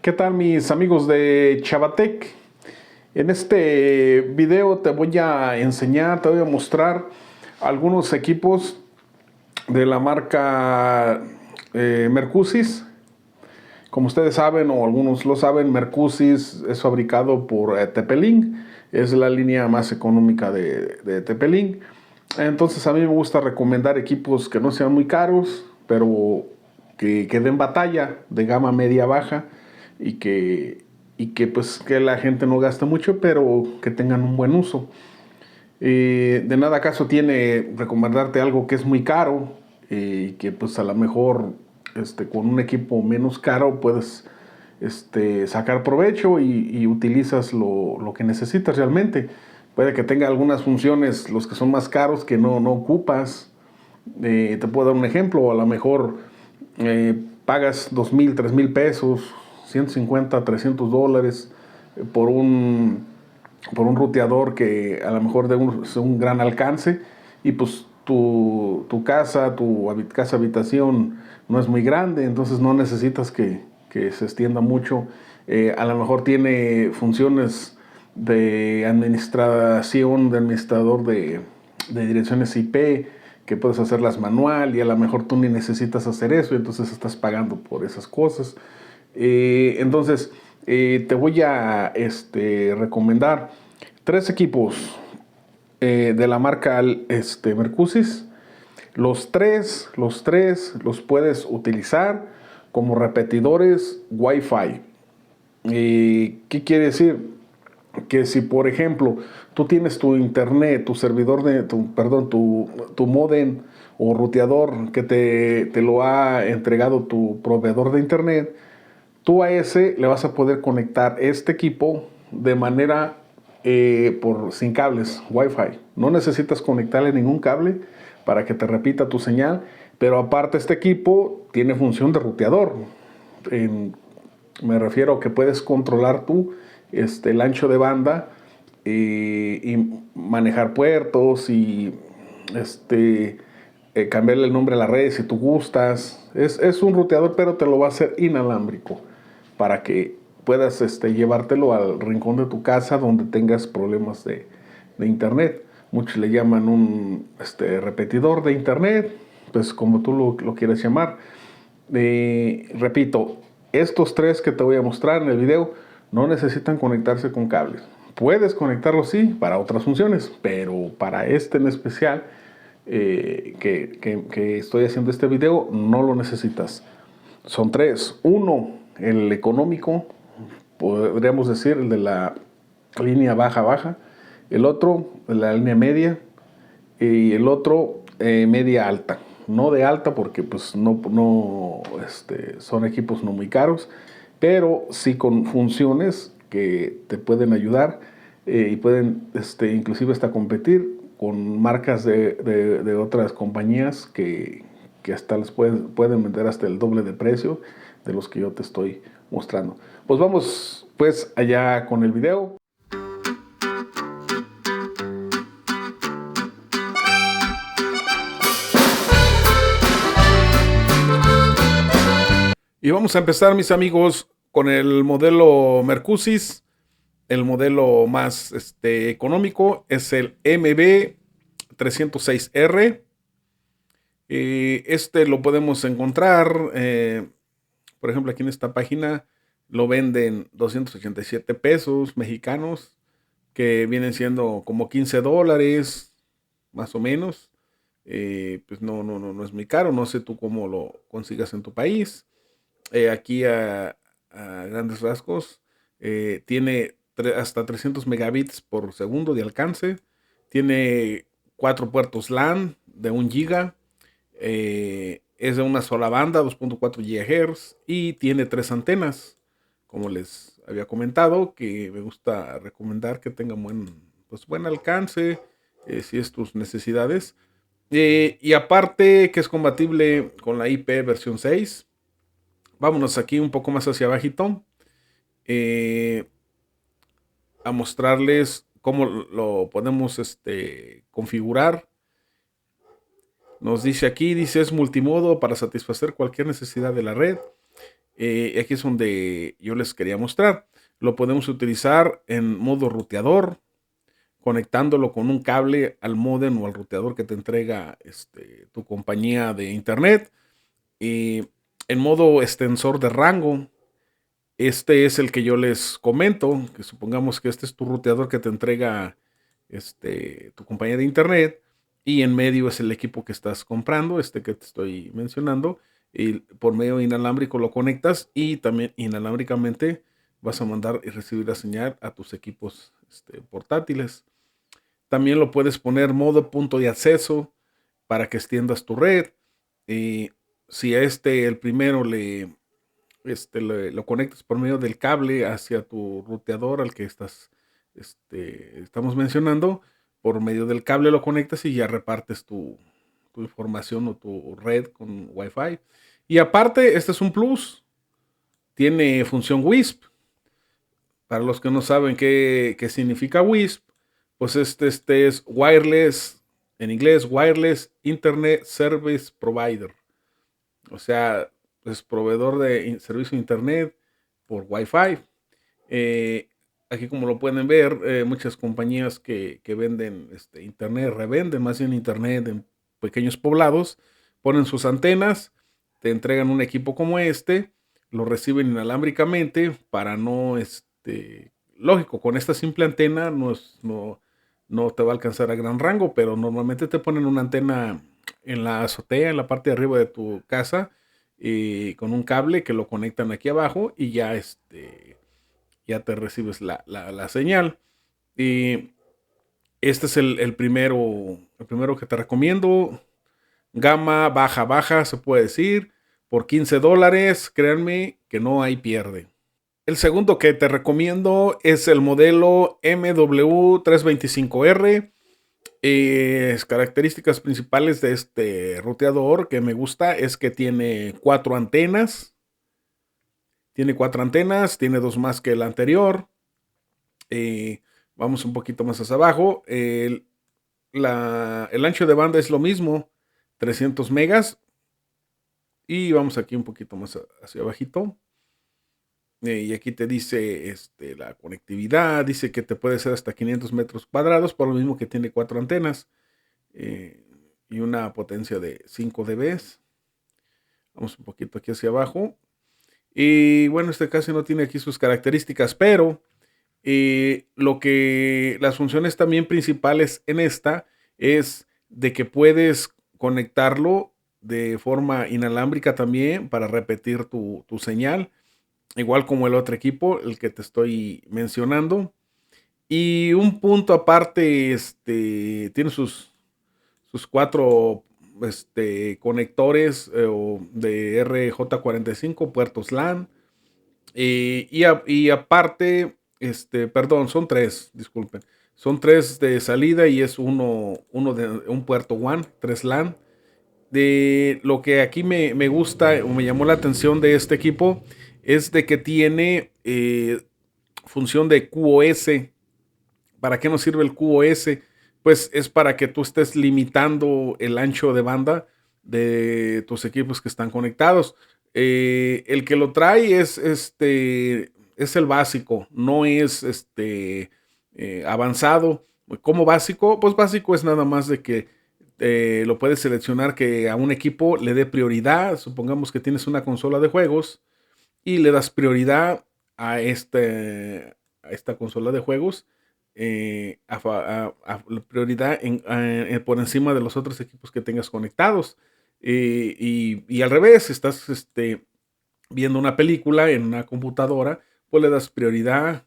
¿Qué tal mis amigos de Chavatec? En este video te voy a enseñar, te voy a mostrar algunos equipos de la marca Mercusis. Como ustedes saben o algunos lo saben, Mercusis es fabricado por TP-Link. Es la línea más económica de TP-Link. Entonces a mí me gusta recomendar equipos que no sean muy caros, pero que den batalla de gama media baja y pues que la gente no gaste mucho, pero que tengan un buen uso. De nada caso tiene recomendarte algo que es muy caro y que pues a lo mejor con un equipo menos caro puedes sacar provecho y utilizas lo que necesitas realmente. Puede que tenga algunas funciones, los que son más caros, que no ocupas. Te puedo dar un ejemplo, a lo mejor pagas 2,000, 3,000 pesos, 150, $300 por un ruteador que a lo mejor de un gran alcance y pues tu casa habitación no es muy grande, entonces no necesitas que se extienda mucho. A lo mejor tiene funciones de administración, de administrador de direcciones IP, que puedes hacerlas manual y a lo mejor tú ni necesitas hacer eso, entonces estás pagando por esas cosas. Entonces, te voy a recomendar tres equipos de la marca Mercusis. Los tres los puedes utilizar como repetidores Wi-Fi. ¿Qué quiere decir? Que si por ejemplo tú tienes tu internet, tu servidor tu modem o ruteador que te lo ha entregado tu proveedor de internet, tú a ese le vas a poder conectar este equipo de manera sin cables, Wi-Fi. No necesitas conectarle ningún cable para que te repita tu señal, pero aparte este equipo tiene función de ruteador. En, Me refiero a que puedes controlar tú el ancho de banda y manejar puertos y cambiarle el nombre a la red si tú gustas. Es un ruteador, pero te lo va a hacer inalámbrico para que puedas llevártelo al rincón de tu casa donde tengas problemas de internet. Muchos le llaman un repetidor de internet, pues como tú lo quieras llamar. Repito, estos tres que te voy a mostrar en el video no necesitan conectarse con cables. Puedes conectarlos sí para otras funciones, pero para este en especial que estoy haciendo este video no lo necesitas. Son tres. Uno, el económico, podríamos decir el de la línea baja. El otro, la línea media. Y el otro, media alta. No de alta porque pues son equipos no muy caros, pero sí con funciones que te pueden ayudar y pueden inclusive hasta competir con marcas de otras compañías que hasta les pueden vender hasta el doble de precio de los que yo te estoy mostrando. Pues vamos pues allá con el video. Y vamos a empezar, mis amigos, con el modelo Mercusis. El modelo más económico es el MB306R. Lo podemos encontrar, por ejemplo, aquí en esta página lo venden 287 pesos mexicanos, que vienen siendo como $15, más o menos. Pues no es muy caro. No sé tú cómo lo consigas en tu país. Aquí a grandes rasgos tiene hasta 300 megabits por segundo de alcance. Tiene 4 puertos LAN de 1 giga. Es de una sola banda, 2.4 GHz. Y tiene 3 antenas. Como les había comentado, que me gusta recomendar que tengan buen alcance, si es tus necesidades. Y aparte que es compatible con la IP versión 6. Vámonos aquí un poco más hacia abajito a mostrarles cómo lo podemos configurar. Nos dice aquí, es multimodo para satisfacer cualquier necesidad de la red. Aquí es donde yo les quería mostrar. Lo podemos utilizar en modo ruteador, conectándolo con un cable al módem o al ruteador que te entrega tu compañía de internet. Y en modo extensor de rango, este es el que yo les comento, que supongamos que este es tu ruteador que te entrega tu compañía de internet y en medio es el equipo que estás comprando, este que te estoy mencionando, y por medio inalámbrico lo conectas y también inalámbricamente vas a mandar y recibir la señal a tus equipos portátiles. También lo puedes poner modo punto de acceso para que extiendas tu red. Y si a el primero lo conectas por medio del cable hacia tu ruteador al que estamos mencionando, por medio del cable lo conectas y ya repartes tu información o tu red con Wi-Fi. Y aparte, este es un plus, tiene función WISP. Para los que no saben qué significa WISP, pues este es Wireless, en inglés, Wireless Internet Service Provider. O sea, es proveedor de servicio de internet por Wi-Fi. Eh, Aquí como lo pueden ver, muchas compañías que venden internet, revenden más bien internet en pequeños poblados, ponen sus antenas, te entregan un equipo como lo reciben inalámbricamente para no, lógico, con esta simple antena no te va a alcanzar a gran rango, pero normalmente te ponen una antena en la azotea, en la parte de arriba de tu casa, y con un cable que lo conectan aquí abajo y ya te recibes la señal. Y este es el primero que te recomiendo. Gama baja, baja, se puede decir. Por $15, créanme que no hay pierde. El segundo que te recomiendo es el modelo MW325R. Características principales de este ruteador que me gusta es que tiene cuatro antenas. Tiene dos más que el anterior. Vamos un poquito más hacia abajo. El ancho de banda es lo mismo, 300 megas. Y vamos aquí un poquito más hacia abajito. Y aquí te dice la conectividad, dice que te puede ser hasta 500 metros cuadrados, por lo mismo que tiene cuatro antenas eh, y una potencia de 5 dB. Vamos un poquito aquí hacia abajo. Y bueno, este casi no tiene aquí sus características, pero las funciones también principales en esta es de que puedes conectarlo de forma inalámbrica también para repetir tu señal, igual como el otro equipo, el que te estoy mencionando. Y un punto aparte, tiene sus cuatro conectores de RJ45, puertos LAN. Y aparte, perdón, son tres, disculpen. Son tres de salida y es uno de un puerto WAN, tres LAN. De lo que aquí me gusta o me llamó la atención de este equipo es de que tiene función de QoS. ¿Para qué nos sirve el QoS? Pues es para que tú estés limitando el ancho de banda de tus equipos que están conectados. El que lo trae es el básico, no es avanzado. Como básico, pues básico es nada más de que lo puedes seleccionar que a un equipo le dé prioridad. Supongamos que tienes una consola de juegos y le das prioridad a esta consola de juegos, prioridad por encima de los otros equipos que tengas conectados. Y al revés, estás viendo una película en una computadora, pues le das prioridad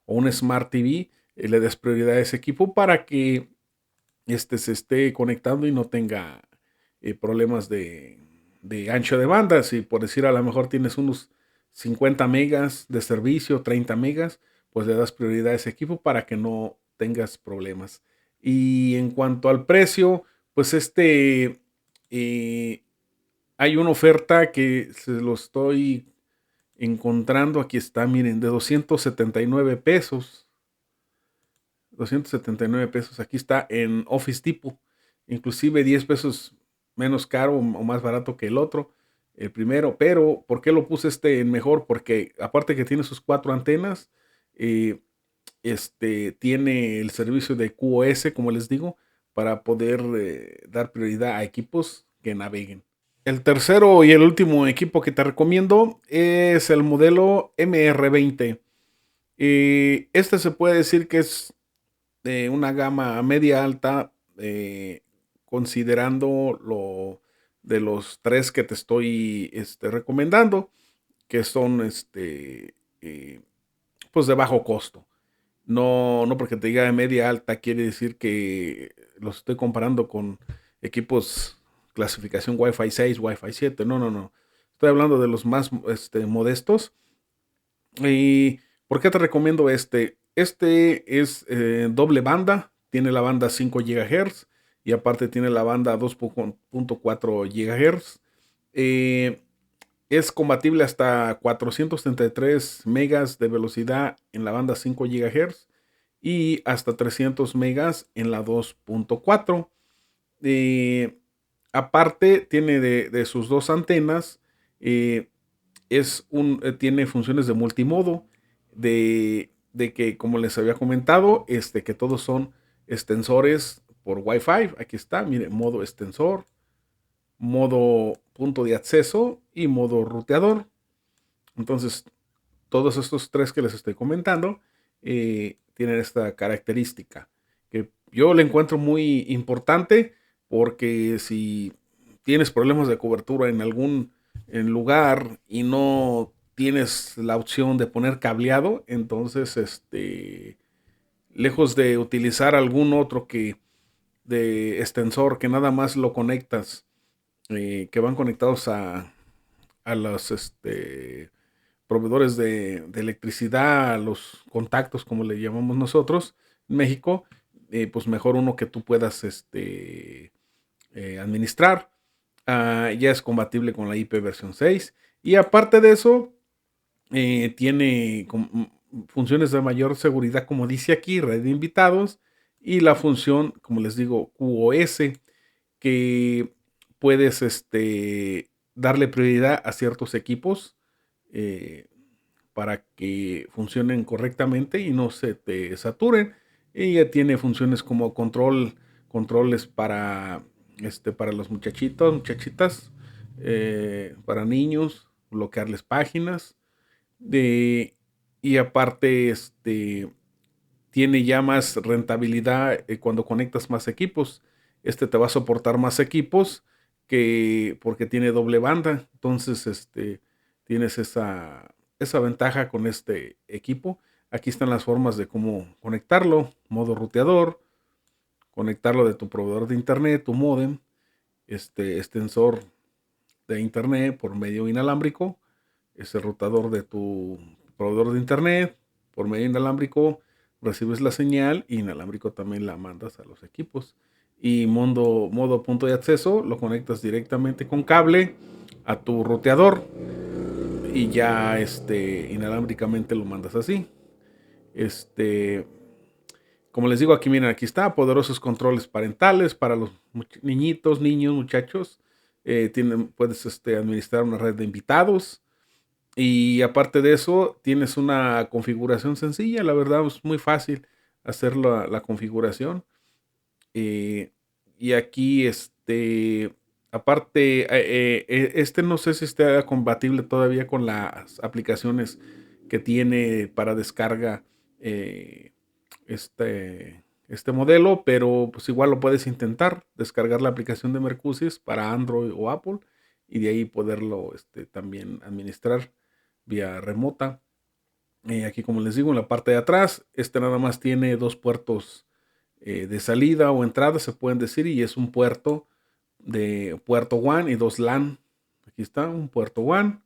o un Smart TV, le das prioridad a ese equipo para que se esté conectando y no tenga problemas de ancho de banda. Si por decir a lo mejor tienes unos 50 megas de servicio, 30 megas, pues le das prioridad a ese equipo para que no tengas problemas. Y en cuanto al precio, pues eh, hay una oferta que se lo estoy encontrando, aquí está, miren, de 279 pesos. 279 pesos. Aquí está en Office Depot. Inclusive 10 pesos menos caro o más barato que el otro. el primero, pero ¿por qué lo puse en mejor? Porque aparte que tiene sus 4 antenas, eh, tiene el servicio de QoS, como les digo, para poder dar prioridad a equipos que naveguen. El tercero y el último equipo que te recomiendo es el modelo MR20. Este se puede decir que es de una gama media alta, considerando lo de los tres que te estoy recomendando, que son pues de bajo costo. No, no porque te diga de media alta quiere decir que los estoy comparando con equipos clasificación Wi-Fi 6, Wi-Fi 7. No, no, no. Estoy hablando de los más modestos. ¿Y por qué te recomiendo este? Este es doble banda, tiene la banda 5 GHz y aparte tiene la banda 2.4 GHz. Eh, es compatible hasta 433 megas de velocidad en la banda 5 GHz y hasta 300 megas en la 2.4. Eh, aparte, tiene de sus dos antenas, eh, tiene funciones de multimodo, de que, como les había comentado, que todos son extensores por Wi-Fi. Aquí está, mire, modo extensor, modo punto de acceso y modo ruteador. Entonces, todos estos tres que les estoy comentando tienen esta característica que yo le encuentro muy importante porque si tienes problemas de cobertura en algún lugar y no tienes la opción de poner cableado, entonces lejos de utilizar algún otro que de extensor que nada más lo conectas, que van conectados a los proveedores de electricidad, los contactos, como le llamamos nosotros en México, pues mejor uno que tú puedas administrar. Ya es compatible con la IP versión 6. Y aparte de eso, tiene funciones de mayor seguridad, como dice aquí, red de invitados, y la función, como les digo, QoS, que puedes darle prioridad a ciertos equipos eh, para que funcionen correctamente y no se te saturen. Ella tiene funciones como controles para los muchachitos, muchachitas, para niños, bloquearles páginas. De, y aparte, tiene ya más rentabilidad cuando conectas más equipos. Te va a soportar más equipos que porque tiene doble banda. Entonces, tienes esa ventaja con este equipo. Aquí están las formas de cómo conectarlo. Modo ruteador, conectarlo de tu proveedor de internet, tu modem, extensor de internet por medio inalámbrico, ese rutador de tu proveedor de internet por medio inalámbrico, recibes la señal y inalámbrico también la mandas a los equipos. Y modo punto de acceso lo conectas directamente con cable a tu ruteador y ya inalámbricamente lo mandas así. Este, como les digo, aquí miren, aquí está, poderosos controles parentales para los niñitos, niños, muchachos. Puedes administrar una red de invitados. Y aparte de eso, tienes una configuración sencilla, la verdad es muy fácil hacer la configuración. Eh, y aquí, aparte, no sé si está compatible todavía con las aplicaciones que tiene para descarga este modelo, pero pues igual lo puedes intentar, descargar la aplicación de Mercusys para Android o Apple y de ahí poderlo también administrar vía remota. Aquí, como les digo, en la parte de atrás, nada más tiene dos puertos de salida o entrada, se pueden decir, y es un puerto de puerto WAN y dos LAN. Aquí está, un puerto WAN.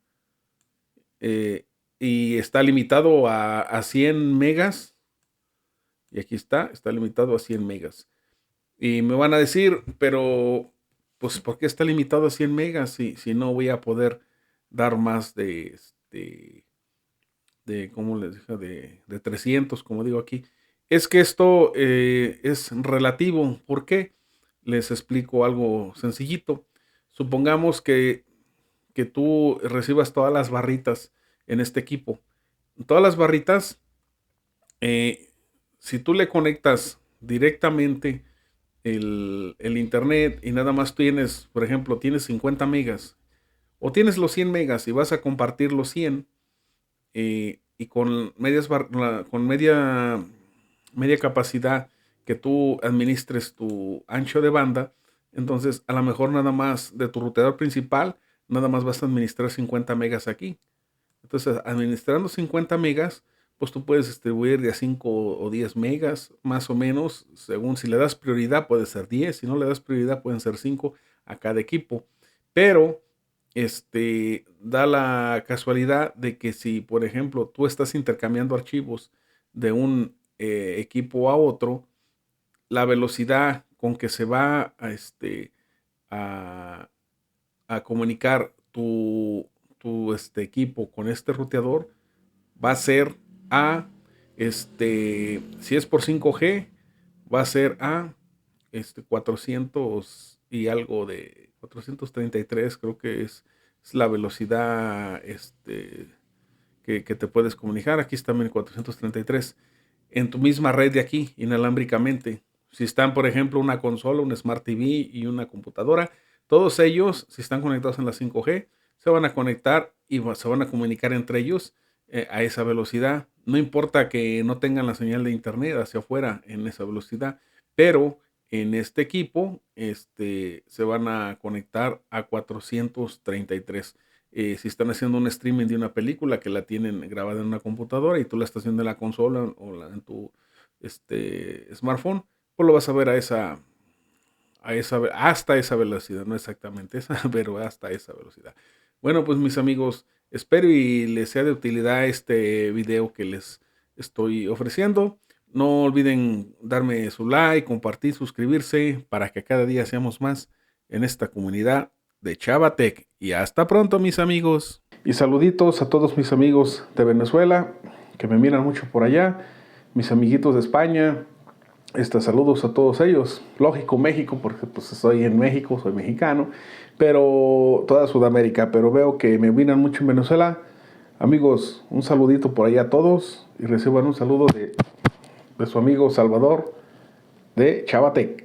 Y está limitado a 100 megas. Y aquí está limitado a 100 megas. Y me van a decir, pero, pues, ¿por qué está limitado a 100 megas si no voy a poder dar más ¿cómo les dije? De 300, como digo aquí. Es que esto es relativo. ¿Por qué? Les explico algo sencillito. Supongamos que que tú recibas todas las barritas en este equipo. Todas las barritas, si tú le conectas directamente el internet y nada más tienes, por ejemplo, tienes 50 megas o tienes los 100 megas y vas a compartir los 100 y con, con media capacidad que tú administres tu ancho de banda, entonces a lo mejor nada más de tu ruteador principal, nada más vas a administrar 50 megas aquí. Entonces, administrando 50 megas, pues tú puedes distribuir de a 5 o 10 megas, más o menos, según si le das prioridad puede ser 10, si no le das prioridad pueden ser 5 a cada equipo. Pero, da la casualidad de que si, por ejemplo, tú estás intercambiando archivos de un equipo a otro, la velocidad con que se va a, a comunicar tu equipo con este ruteador va a ser a, si es por 5G, va a ser a 400 y algo de 433, creo que es la velocidad que te puedes comunicar. Aquí está también 433 en tu misma red de aquí, inalámbricamente. Si están, por ejemplo, una consola, un Smart TV y una computadora, todos ellos, si están conectados en la 5G, se van a conectar y se van a comunicar entre ellos a esa velocidad. No importa que no tengan la señal de internet hacia afuera en esa velocidad, pero en este equipo se van a conectar a 433. Si están haciendo un streaming de una película que la tienen grabada en una computadora y tú la estás haciendo en la consola o en tu smartphone, pues lo vas a ver hasta esa velocidad, no exactamente esa, pero hasta esa velocidad. Bueno, pues mis amigos, espero y les sea de utilidad este video que les estoy ofreciendo. No olviden darme su like, compartir, suscribirse para que cada día seamos más en esta comunidad de Chavatec. Y hasta pronto, mis amigos. Y saluditos a todos mis amigos de Venezuela que me miran mucho por allá, mis amiguitos de España. Saludos a todos ellos. Lógico, México, porque pues estoy en México, soy mexicano, pero toda Sudamérica, pero veo que me miran mucho en Venezuela. Amigos, un saludito por allá a todos y reciban un saludo de su amigo Salvador de Chavatec.